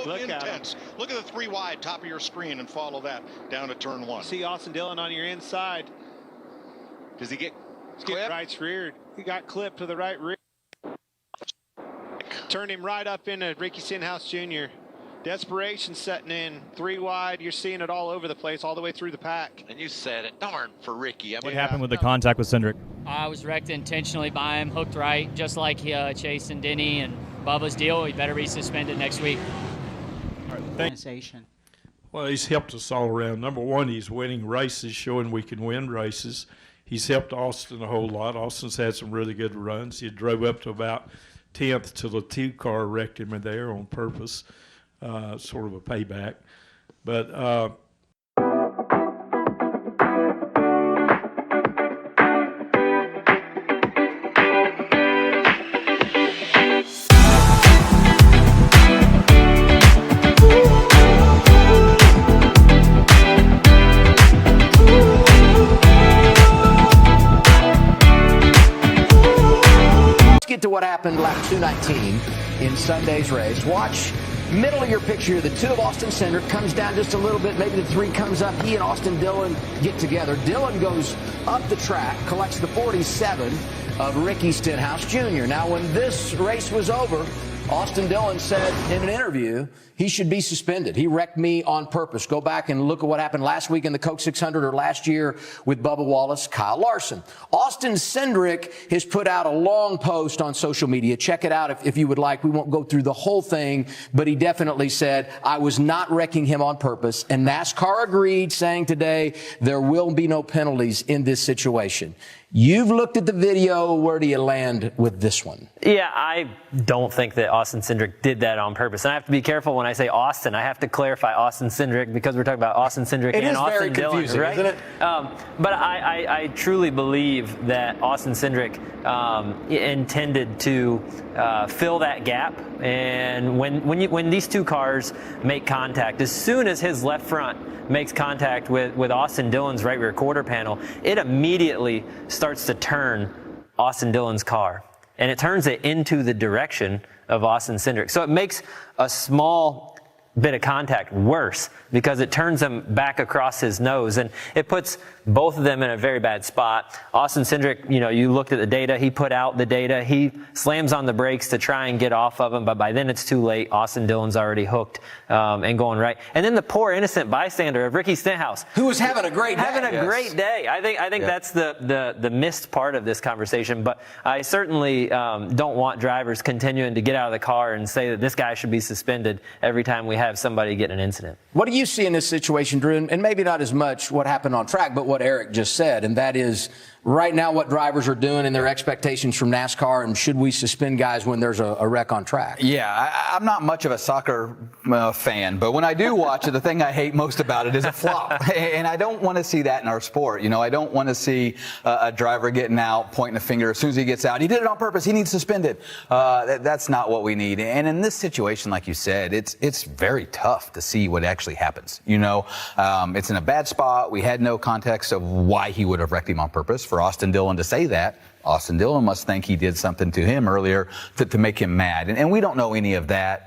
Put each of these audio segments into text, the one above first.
so intense. Look at the 3 wide top of your screen and follow that down to turn 1. See Austin Dillon on your inside. Does he get clipped? Right reared. He got clipped to the right rear. Turned him right up into Ricky Stenhouse Jr. Desperation setting in. 3 wide. You're seeing it all over the place, all the way through the pack. And you said it. Darn for Ricky. What happened with the contact with Cindric? I was wrecked intentionally by him, hooked right, just like Chase and Denny and Bubba's deal. He better be suspended next week. All right, organization. Well, he's helped us all around. Number one, he's winning races, showing we can win races. He's helped Austin a whole lot. Austin's had some really good runs. He drove up to about 10th till the 2 car wrecked him in there on purpose, sort of a payback. But get to what happened lap 219 in Sunday's race. Watch middle of your picture. The 2 of Austin Cindric comes down just a little bit. Maybe the 3 comes up. He and Austin Dillon get together. Dillon goes up the track, collects the 47 of Ricky Stenhouse Jr. Now, when this race was over, Austin Dillon said in an interview he should be suspended. He wrecked me on purpose. Go back and look at what happened last week in the Coke 600 or last year with Bubba Wallace, Kyle Larson. Austin Cindric has put out a long post on social media. Check it out if you would like. We won't go through the whole thing, but he definitely said, I was not wrecking him on purpose. And NASCAR agreed, saying today there will be no penalties in this situation. You've looked at the video. Where do you land with this one? Yeah, I don't think that Austin Cindric did that on purpose. And I have to be careful when I say Austin. I have to clarify Austin Cindric because we're talking about Austin Cindric and Austin Dillon, right? Isn't it? But I truly believe that Austin Cindric intended to fill that gap. And when these 2 cars make contact, as soon as his left front makes contact with Austin Dillon's right rear quarter panel, it immediately starts to turn Austin Dillon's car. And it turns it into the direction of Austin Cindric. So it makes a small bit of contact worse because it turns him back across his nose, and it puts both of them in a very bad spot. Austin Cindric, you looked at the data, he put out the data, he slams on the brakes to try and get off of him, but by then it's too late. Austin Dillon's already hooked and going right. And then the poor innocent bystander of Ricky Stenhouse, who was having a great day. Great day. I think that's the missed part of this conversation, but I certainly don't want drivers continuing to get out of the car and say that this guy should be suspended every time we have somebody get in an incident. What do you see in this situation, Drew? And maybe not as much what happened on track, but what Eric just said, and that is right now what drivers are doing and their expectations from NASCAR, and should we suspend guys when there's a wreck on track? Yeah, I'm not much of a soccer fan, but when I do watch it, the thing I hate most about it is a flop. And I don't want to see that in our sport. I don't want to see a driver getting out, pointing a finger as soon as he gets out. He did it on purpose. He needs suspended. That's not what we need. And in this situation, like you said, it's very tough to see what actually happens. It's in a bad spot. We had no context of why he would have wrecked him on purpose. For Austin Dillon to say that, Austin Dillon must think he did something to him earlier to make him mad. And we don't know any of that.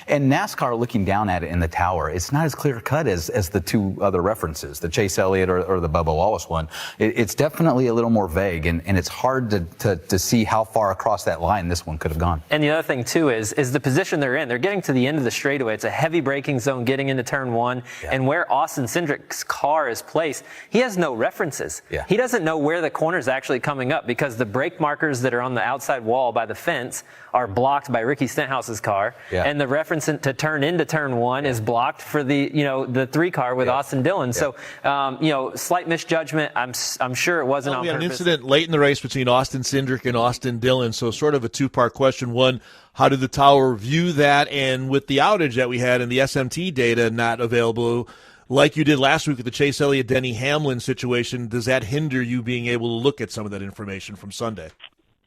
And NASCAR looking down at it in the tower, it's not as clear cut as the 2 other references, the Chase Elliott or the Bubba Wallace one. It's definitely a little more vague, and it's hard to see how far across that line this one could have gone. And the other thing, too, is the position they're in. They're getting to the end of the straightaway. It's a heavy braking zone getting into turn 1. Yeah. And where Austin Cindric's car is placed, he has no references. Yeah. He doesn't know where the corner is actually coming up because the brake markers that are on the outside wall by the fence are blocked by Ricky Stenhouse's car. Yeah. And the reference to turn into turn 1 is blocked for the 3 car with Austin Dillon. Yeah. So, slight misjudgment. I'm sure it wasn't on purpose. We had an incident late in the race between Austin Cindric and Austin Dillon. So sort of a 2-part question. One, how did the tower view that? And with the outage that we had and the SMT data not available, like you did last week with the Chase Elliott, Denny Hamlin situation, does that hinder you being able to look at some of that information from Sunday?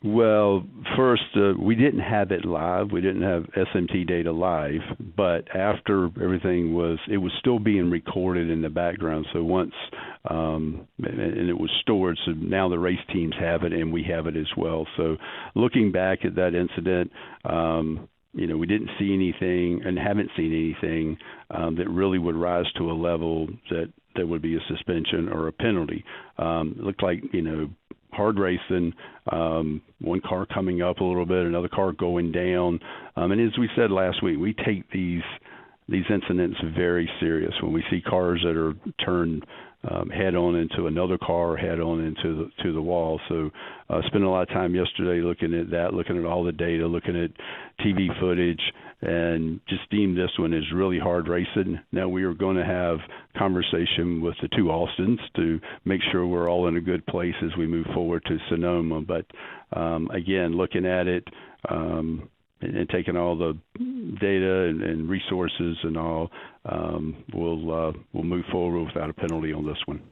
Well, first, we didn't have it live. We didn't have SMT data live, but after everything it was still being recorded in the background. So once, and it was stored, so now the race teams have it and we have it as well. So looking back at that incident, we didn't see anything and haven't seen anything that really would rise to a level that would be a suspension or a penalty. It looked like, hard racing, one car coming up a little bit, another car going down. And as we said last week, we take these incidents very serious. When we see cars that are turned head on into another car, head on into the wall. So spent a lot of time yesterday looking at that, looking at all the data, looking at TV footage, and just deemed this one as really hard racing. Now we are going to have conversation with the two Austins to make sure we're all in a good place as we move forward to Sonoma. But again, looking at it and taking all the data and resources and all, we'll move forward without a penalty on this one.